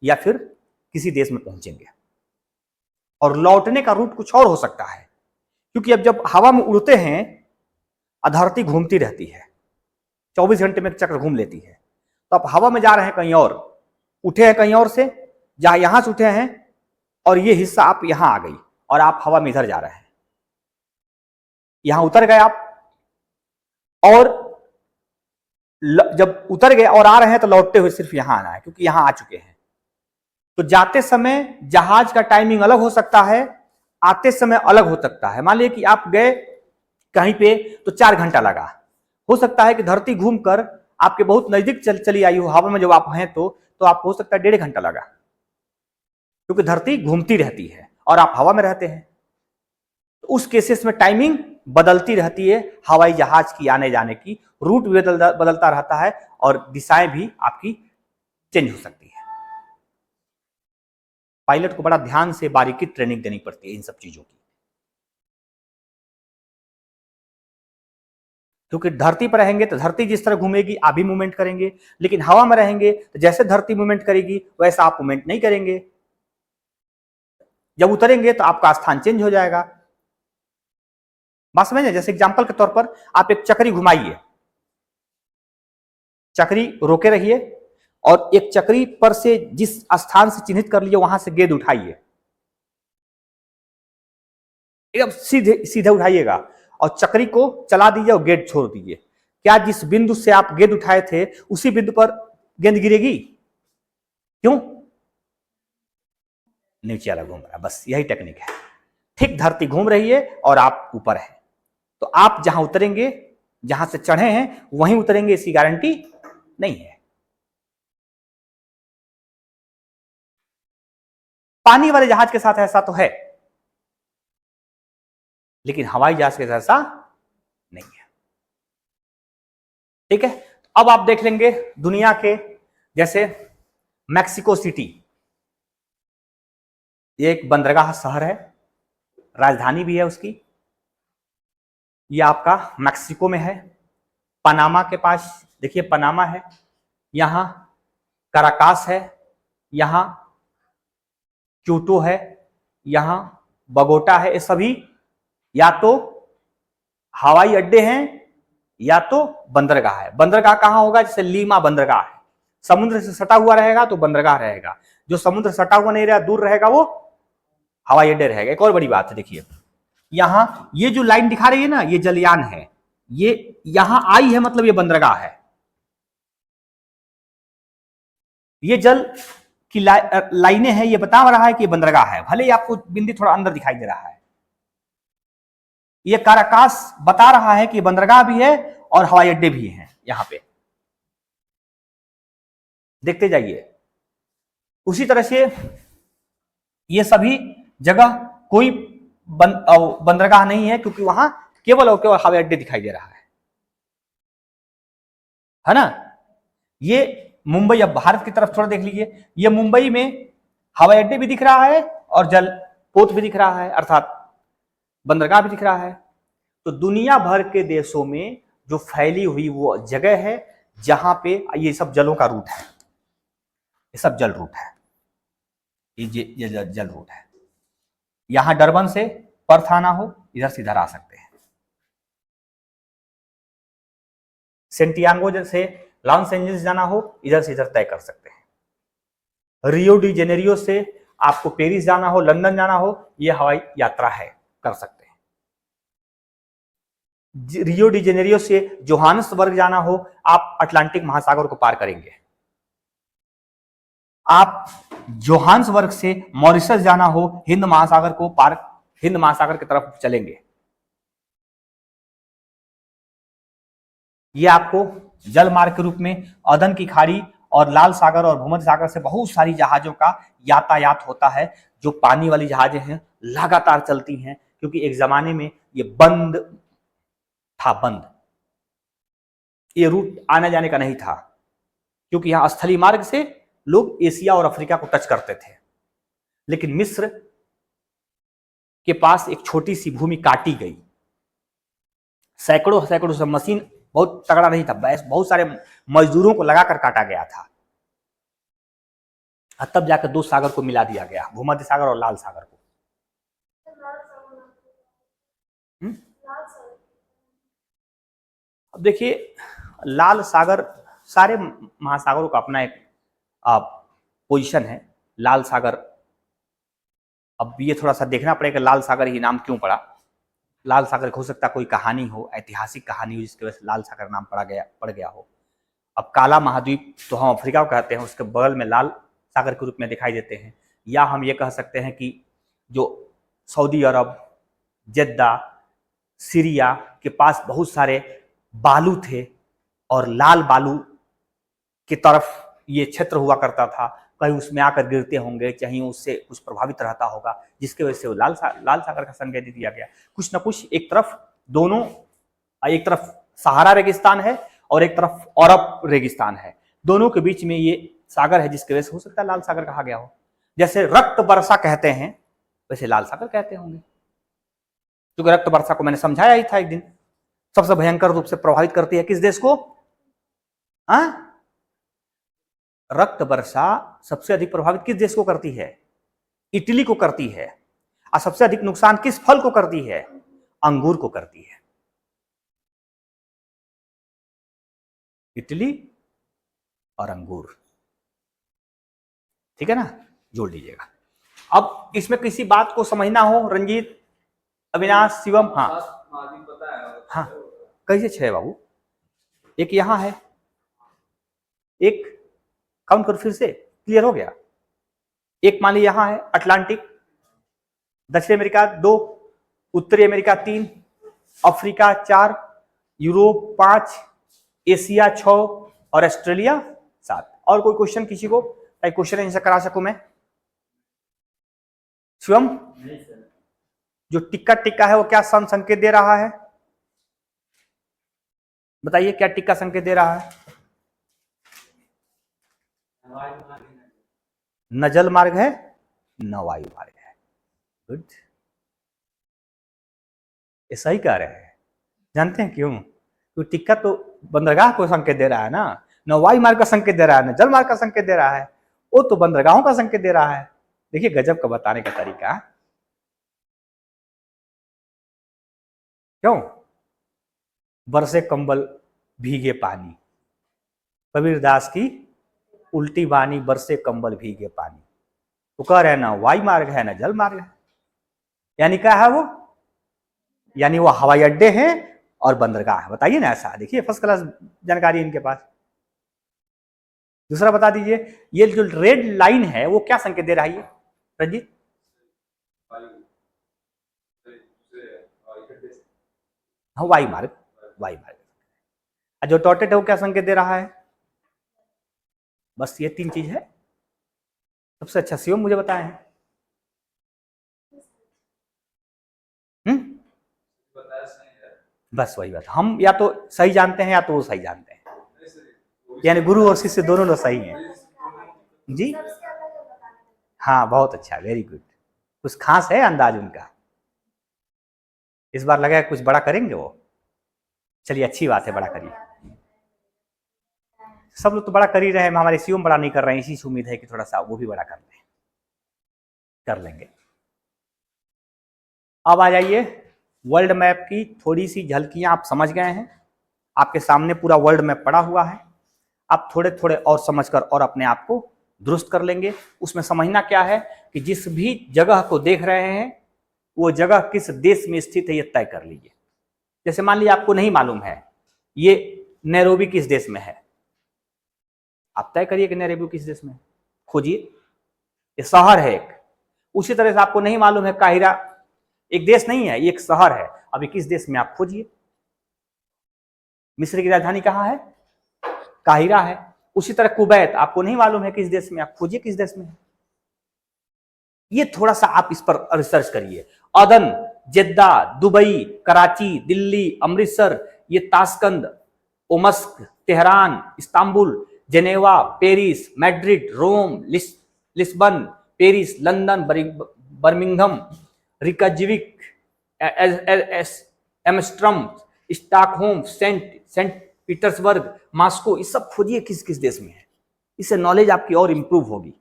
या फिर किसी देश में पहुंचेंगे, और लौटने का रूट कुछ और हो सकता है। क्योंकि अब जब हवा में उड़ते हैं, धरती घूमती रहती है, 24 घंटे में एक चक्र घूम लेती है। तो आप हवा में जा रहे हैं कहीं और, उठे हैं कहीं और से, जहां यहां से उठे हैं, और ये हिस्सा आप यहां आ गई और आप हवा में इधर जा रहे हैं, यहां उतर गए आप, और जब उतर गए और आ रहे हैं तो लौटते हुए सिर्फ यहां आना है क्योंकि यहां आ चुके हैं। तो जाते समय जहाज का टाइमिंग अलग हो सकता है, आते समय अलग हो सकता है। मान लीजिए कि आप गए कहीं पे तो 4 घंटा लगा, हो सकता है कि धरती घूमकर आपके बहुत नजदीक चली आई हो हवा में, जब आप हैं तो आपको हो सकता है 1.5 घंटा लगा, क्योंकि धरती घूमती रहती है और आप हवा में रहते हैं। तो उस केसेस में टाइमिंग बदलती रहती है, हवाई जहाज की आने जाने की रूट भी बदलता रहता है और दिशाएं भी आपकी चेंज हो सकती है। पायलट को बड़ा ध्यान से बारीकी ट्रेनिंग देनी पड़ती है इन सब चीजों की, क्योंकि धरती पर रहेंगे तो धरती जिस तरह घूमेगी आप भी मूवमेंट करेंगे, लेकिन हवा में रहेंगे तो जैसे धरती मूवमेंट करेगी वैसा आप मूवमेंट नहीं करेंगे। जब उतरेंगे तो आपका स्थान चेंज हो जाएगा। बात समझे? जैसे एग्जांपल के तौर पर आप एक चक्री घुमाइए, चक्री रोके रहिए और एक चक्री पर से जिस स्थान से चिन्हित कर लिए वहां से गेंद उठाइए, एकदम सीधे सीधे उठाइएगा और चक्री को चला दीजिए और गेंद छोड़ दीजिए। क्या जिस बिंदु से आप गेंद उठाए थे उसी बिंदु पर गेंद गिरेगी? क्यों? नीचे वाला घूम रहा है, बस यही टेक्निक है। ठीक धरती घूम रही है और आप ऊपर है, तो आप जहां उतरेंगे, जहां से चढ़े हैं वहीं उतरेंगे, इसकी गारंटी नहीं है। पानी वाले जहाज के साथ ऐसा तो है, लेकिन हवाई जहाज के साथ ऐसा नहीं है। ठीक है, अब आप देख लेंगे दुनिया के, जैसे मैक्सिको सिटी, ये एक बंदरगाह शहर है, राजधानी भी है उसकी। ये आपका मैक्सिको में है। पनामा के पास देखिए पनामा है, यहाँ कराकास है, यहाँ क्यूटो है, यहाँ बगोटा है। ये सभी या तो हवाई अड्डे हैं या तो बंदरगाह है। बंदरगाह कहाँ होगा? जैसे लीमा बंदरगाह है, समुद्र से सटा हुआ रहेगा तो बंदरगाह रहेगा, जो समुद्र सटा हुआ नहीं रहेगा, दूर रहेगा, वो हवाई अड्डे रहेगा। एक और बड़ी बात है, देखिए यहां ये जो लाइन दिखा रही है ना, ये जलयान है, ये यहां आई है मतलब ये बंदरगाह है। ये जल की लाइनें हैं, ये बता रहा है कि ये बंदरगाह है, भले ही आपको बिंदी थोड़ा अंदर दिखाई दे रहा है। ये काराकास बता रहा है कि बंदरगाह भी है और हवाई अड्डे भी हैं यहां पे। देखते जाइए। उसी तरह से ये सभी जगह कोई बंदरगाह नहीं है, क्योंकि वहां केवल और केवल हवाई अड्डे दिखाई दे रहा है ना। ये मुंबई, अब भारत की तरफ थोड़ा देख लीजिए, ये मुंबई में हवाई अड्डे भी दिख रहा है और जल पोत भी दिख रहा है, अर्थात बंदरगाह भी दिख रहा है। तो दुनिया भर के देशों में जो फैली हुई वो जगह है जहां पे ये सब जलों का रूट है, ये सब जल रूट है, ये जल रूट है। यहां डरबन से पर्थ आना हो, इधर से इधर आ सकते हैं। सेंटियागो से लॉस एंजल्स जाना हो, इधर से इधर तय कर सकते हैं। रियो डी जेनेरियो से आपको पेरिस जाना हो, लंदन जाना हो, यह हवाई यात्रा है, कर सकते हैं। रियो डी जेनेरियो से जोहान्सबर्ग जाना हो, आप अटलांटिक महासागर को पार करेंगे। आप जोहान्सबर्ग से मॉरिशस जाना हो, हिंद महासागर को पार, हिंद महासागर की तरफ चलेंगे। ये आपको जल मार्ग के रूप में अदन की खाड़ी और लाल सागर और भूमध्य सागर से बहुत सारी जहाजों का यातायात होता है, जो पानी वाली जहाजें हैं, लगातार चलती हैं, क्योंकि एक जमाने में ये बंद था, बंद, ये रूट आने जाने का नहीं था, क्योंकि यहां स्थलीय मार्ग से लोग एशिया और अफ्रीका को टच करते थे। लेकिन मिस्र के पास एक छोटी सी भूमि काटी गई, सैकड़ों सैकड़ों से मशीन बहुत तगड़ा नहीं था, बहुत सारे मजदूरों को लगाकर काटा गया था, तब जाकर दो सागर को मिला दिया गया, भूमध्य सागर और लाल सागर को। अब देखिए लाल सागर, सारे महासागरों का अपना एक पोजीशन है। लाल सागर, अब ये थोड़ा सा देखना पड़ेगा लाल सागर ही नाम क्यों पड़ा। लाल सागर हो सकता कोई कहानी हो, ऐतिहासिक कहानी हो, जिसकी वजह से लाल सागर नाम पड़ गया हो। अब काला महाद्वीप तो हम अफ्रीका को कहते हैं, उसके बगल में लाल सागर के रूप में दिखाई देते हैं। या हम ये कह सकते हैं कि जो सऊदी अरब, जद्दा, सीरिया के पास बहुत सारे बालू थे और लाल बालू की तरफ ये क्षेत्र हुआ करता था, कहीं उसमें आकर गिरते होंगे, चाहे उससे कुछ प्रभावित रहता होगा, जिसके वजह से वो लाल सागर का संज्ञा दे दिया गया। कुछ न कुछ, एक तरफ दोनों, एक तरफ सहारा रेगिस्तान है और एक तरफ अरब रेगिस्तान है, दोनों के बीच में ये सागर है, जिसके वजह से हो सकता है लाल सागर कहा गया हो। जैसे रक्त वर्षा कहते हैं, वैसे लाल सागर कहते होंगे, क्योंकि रक्त वर्षा को मैंने समझाया ही था एक दिन, सबसे भयंकर रूप से प्रभावित करती है किस देश को? रक्त वर्षा सबसे अधिक प्रभावित किस देश को करती है? इटली को करती है। और सबसे अधिक नुकसान किस फल को करती है? अंगूर को करती है। इटली और अंगूर, ठीक है ना, जोड़ लीजिएगा। अब इसमें किसी बात को समझना हो, रंजीत, अविनाश, शिवम, हाँ कैसे 6 बाबू? एक यहां है, एक काउंट करो फिर से, क्लियर हो गया। एक मान लीजिए यहां है अटलांटिक, दक्षिण अमेरिका 2, उत्तरी अमेरिका 3, अफ्रीका 4, यूरोप 5, एशिया 6 और ऑस्ट्रेलिया 7। और कोई क्वेश्चन किसी को? क्वेश्चन आंसर करा सकूं मैं? शिवम, जो टिक्का टिक्का है वो क्या संकेत दे रहा है? बताइए क्या टिक्का संकेत दे रहा है? न जल मार्ग है न वायु मार्ग है। गुड। ये सही कह रहे हैं। जानते हैं क्यों? क्योंकि टिक्का तो बंदरगाह को संकेत दे रहा है ना, न वायु मार्ग का संकेत दे रहा है, न जल मार्ग का संकेत दे रहा है, वो तो बंदरगाहों का संकेत दे रहा है। देखिए गजब का बताने का तरीका। क्यों? बरसे कंबल भीगे पानी, कबीरदास की उल्टी बानी, बरसे कंबल भीगे पानी। तो कह रहे हैं ना वायु मार्ग है ना जल मार्ग है। यानी क्या है वो? यानी वो हवाई अड्डे हैं और बंदरगाह है। बताइए ना ऐसा। देखिए फर्स्ट क्लास जानकारी इनके पास। दूसरा बता दीजिए, ये जो रेड लाइन है वो क्या संकेत दे रहा है? रंजीत, हाँ वायु मार्ग, वायु मार्ग। जो डॉटेड है वो क्या संकेत दे रहा है? बस ये 3 चीज है। सबसे अच्छा शिवम मुझे बताए हैं। बस वही बात, हम या तो सही जानते हैं या तो वो सही जानते हैं। यानी गुरु और शिष्य दोनों लोग सही हैं जी। हाँ बहुत अच्छा, वेरी गुड। कुछ खास है अंदाज उनका। इस बार लगा है कुछ बड़ा करेंगे वो। चलिए अच्छी बात है, बड़ा करिए। सब लोग तो बड़ा कर ही रहे हैं, हमारे शिवम बड़ा नहीं कर रहे हैं, इसी से उम्मीद है कि थोड़ा सा वो भी बड़ा कर लें, कर लेंगे। अब आ जाइए, वर्ल्ड मैप की थोड़ी सी झलकियां आप समझ गए हैं। आपके सामने पूरा वर्ल्ड मैप पड़ा हुआ है। आप थोड़े थोड़े और समझकर और अपने आप को दुरुस्त कर लेंगे। उसमें समझना क्या है कि जिस भी जगह को देख रहे हैं वो जगह किस देश में स्थित है ये तय कर लीजिए। जैसे मान लीजिए आपको नहीं मालूम है ये नैरोबी किस देश में है, आप तय करिए कि नैरोबी किस देश में है, खोजिए। ये शहर है एक। उसी तरह से आपको नहीं मालूम है काहिरा एक देश नहीं है, ये एक शहर है। अभी किस देश में, आप खोजिए। मिस्र की राजधानी कहाँ है? काहिरा है। उसी तरह कुवैत आपको नहीं मालूम है किस देश में, आप खोजिए किस देश में है। ये थोड़ा सा आप इस पर रिसर्च करिए। Aden, Jeddah, Dubai, Karachi, Delhi, Amritsar, ये Tashkent, Omsk, Tehran, Istanbul, Geneva, Paris, Madrid, Rome, Lisbon, Paris, London, Birmingham, Reykjavik, Amsterdam, Stockholm, Saint Petersburg, Moscow, ये सब खोजिए किस किस देश में है। इससे नॉलेज आपकी और इंप्रूव होगी।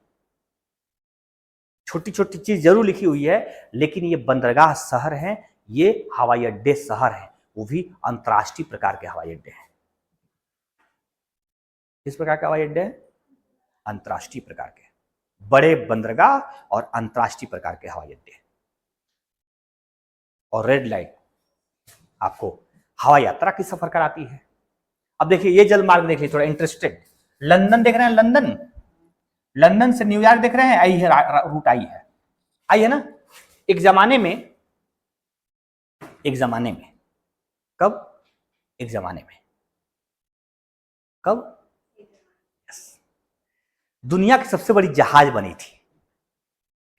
छोटी छोटी चीज जरूर लिखी हुई है, लेकिन ये बंदरगाह शहर है, ये हवाई अड्डे शहर है, वो भी अंतरराष्ट्रीय प्रकार के हवाई अड्डे हैं। किस प्रकार के हवाई अड्डे हैं? अंतरराष्ट्रीय प्रकार के, बड़े बंदरगाह और अंतरराष्ट्रीय प्रकार के हवाई अड्डे। और रेड लाइट आपको हवाई यात्रा की सफर कराती है। अब देखिए ये जल मार्ग देखिए, थोड़ा इंटरेस्टेड। लंदन देख रहे हैं, लंदन, लंदन से न्यूयॉर्क देख रहे हैं, आई है रूट, आई है ना। एक जमाने में कब? एक जमाने में कब? दुनिया की सबसे बड़ी जहाज बनी थी।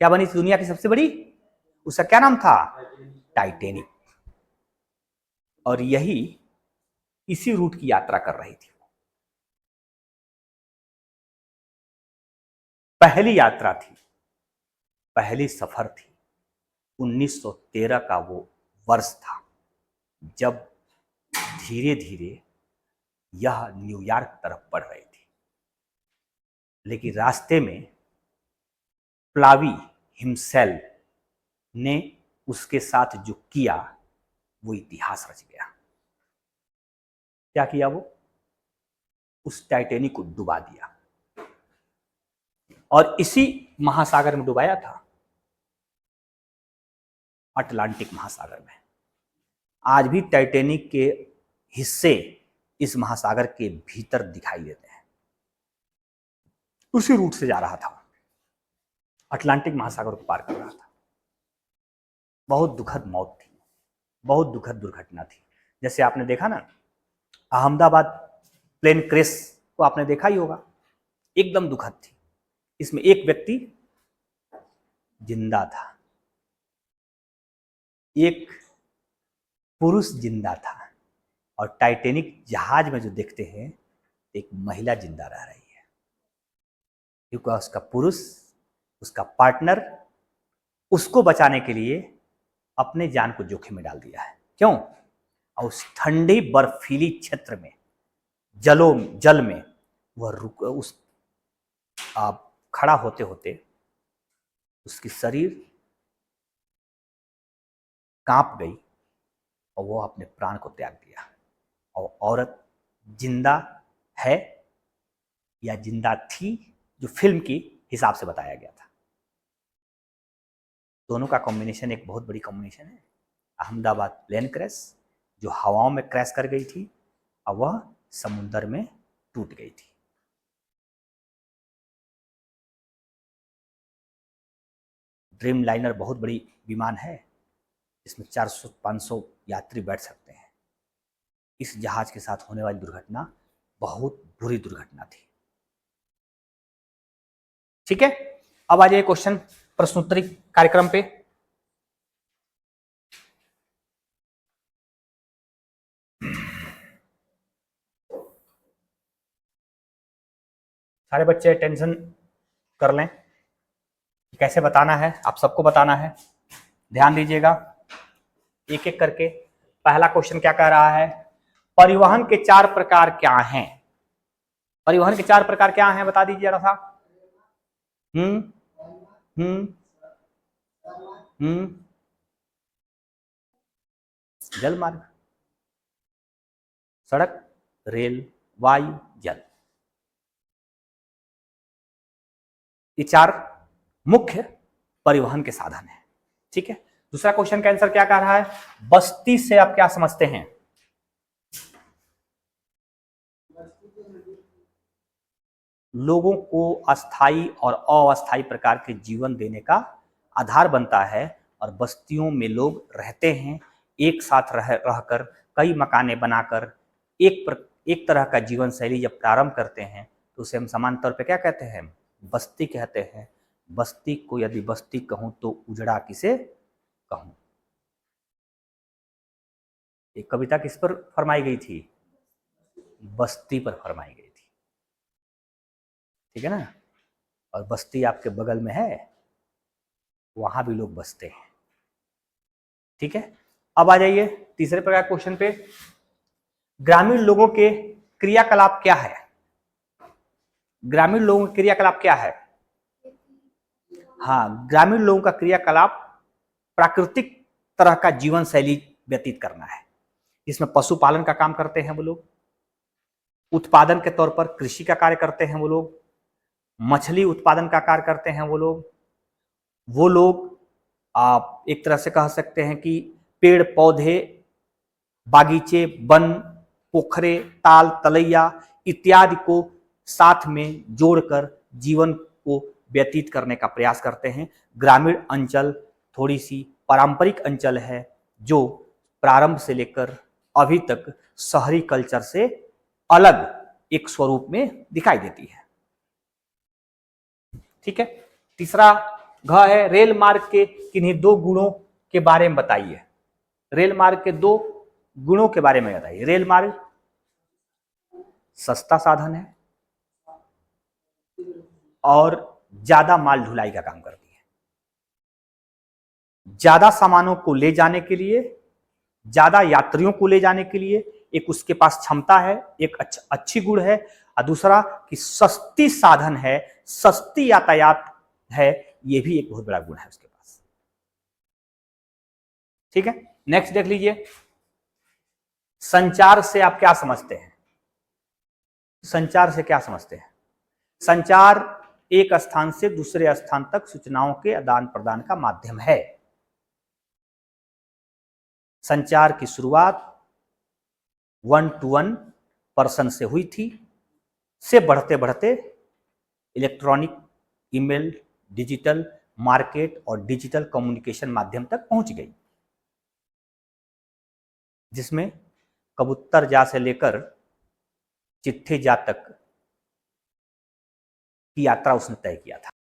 क्या बनी थी दुनिया की सबसे बड़ी? उसका क्या नाम था? टाइटैनिक। और यही इसी रूट की यात्रा कर रही थी। पहली यात्रा थी, पहली सफर थी। 1913 का वो वर्ष था जब धीरे धीरे यह न्यूयॉर्क तरफ बढ़ रही थी। लेकिन रास्ते में प्लावी हिमसेल ने उसके साथ जो किया वो इतिहास रच गया। क्या किया वो? उस टाइटैनिक को डुबा दिया। और इसी महासागर में डुबाया था, अटलांटिक महासागर में। आज भी टाइटैनिक के हिस्से इस महासागर के भीतर दिखाई देते हैं। उसी रूट से जा रहा था, अटलांटिक महासागर को पार कर रहा था। बहुत दुखद मौत थी, बहुत दुखद दुर्घटना थी। जैसे आपने देखा ना अहमदाबाद प्लेन क्रैश को, आपने देखा ही होगा, एकदम दुखद थी। इसमें एक व्यक्ति जिंदा था, एक पुरुष जिंदा था। और टाइटैनिक जहाज में जो देखते हैं एक महिला जिंदा रह रही है, क्योंकि उसका पुरुष, उसका पार्टनर उसको बचाने के लिए अपने जान को जोखिम में डाल दिया है। क्यों? और उस ठंडी बर्फीली क्षेत्र में जल में वह खड़ा होते होते उसकी शरीर कांप गई और वो अपने प्राण को त्याग दिया। और औरत जिंदा है या जिंदा थी, जो फिल्म की हिसाब से बताया गया था। दोनों का कॉम्बिनेशन एक बहुत बड़ी कॉम्बिनेशन है। अहमदाबाद प्लेन क्रैश, जो हवाओं में क्रैश कर गई थी और वह समुद्र में टूट गई थी। ड्रीम लाइनर बहुत बड़ी विमान है, इसमें 400-500 यात्री बैठ सकते हैं। इस जहाज के साथ होने वाली दुर्घटना बहुत बुरी दुर्घटना थी। ठीक है, अब आ जाइए क्वेश्चन प्रश्नोत्तरी कार्यक्रम पे। सारे बच्चे अटेंशन कर लें, कैसे बताना है, आप सबको बताना है। ध्यान दीजिएगा एक एक करके। पहला क्वेश्चन क्या कह रहा है? परिवहन के 4 प्रकार क्या हैं? परिवहन के 4 प्रकार क्या हैं, बता दीजिए जरा सा। जल मार्ग, सड़क, रेल, वायु, जल। ये 4 मुख्य परिवहन के साधन हैं। ठीक है, दूसरा क्वेश्चन का आंसर क्या कह रहा है? बस्ती से आप क्या समझते हैं? लोगों को अस्थाई और अस्थाई प्रकार के जीवन देने का आधार बनता है, और बस्तियों में लोग रहते हैं, एक साथ रहकर कई मकाने बनाकर एक तरह का जीवन शैली जब प्रारंभ करते हैं तो उसे हम सामान्य तौर पे क्या कहते हैं? बस्ती कहते हैं। बस्ती को यदि बस्ती कहूं तो उजड़ा किसे कहूं? एक कविता किस पर फरमाई गई थी? बस्ती पर फरमाई गई थी। ठीक है ना? और बस्ती आपके बगल में है, वहां भी लोग बसते हैं। ठीक है, अब आ जाइए तीसरे प्रकार क्वेश्चन पे। ग्रामीण लोगों के क्रियाकलाप क्या है? ग्रामीण लोगों के क्रियाकलाप क्या है? हाँ, ग्रामीण लोगों का क्रियाकलाप प्राकृतिक तरह का जीवन शैली व्यतीत करना है, इसमें पशुपालन का काम करते हैं वो लोग, उत्पादन के तौर पर कृषि का कार्य करते हैं वो लोग, मछली उत्पादन का कार्य करते हैं वो लोग आप एक तरह से कह सकते हैं कि पेड़ पौधे, बागीचे, वन, पोखरे, ताल, तलैया इत्यादि को साथ में जोड़कर जीवन को व्यतीत करने का प्रयास करते हैं। ग्रामीण अंचल थोड़ी सी पारंपरिक अंचल है, जो प्रारंभ से लेकर अभी तक शहरी कल्चर से अलग एक स्वरूप में दिखाई देती है। ठीक है, तीसरा घ है रेल मार्ग के किन्हीं 2 गुणों के बारे में बताइए। रेल मार्ग के 2 गुणों के बारे में बताइए। रेल मार्ग सस्ता साधन है और ज्यादा माल ढुलाई का काम करती है। ज्यादा सामानों को ले जाने के लिए, ज्यादा यात्रियों को ले जाने के लिए एक उसके पास क्षमता है, एक अच्छी गुण है, और दूसरा कि सस्ती साधन है, सस्ती यातायात है, यह भी एक बहुत बड़ा गुण है उसके पास। ठीक है, नेक्स्ट देख लीजिए। संचार से आप क्या समझते हैं? संचार से क्या समझते हैं? संचार एक स्थान से दूसरे स्थान तक सूचनाओं के आदान प्रदान का माध्यम है। संचार की शुरुआत 1-to-1 पर्सन से हुई थी, से बढ़ते बढ़ते इलेक्ट्रॉनिक, ईमेल, डिजिटल मार्केट और डिजिटल कम्युनिकेशन माध्यम तक पहुंच गई, जिसमें कबूतर जा से लेकर चिट्ठी जा तक की यात्रा उसने तय किया था।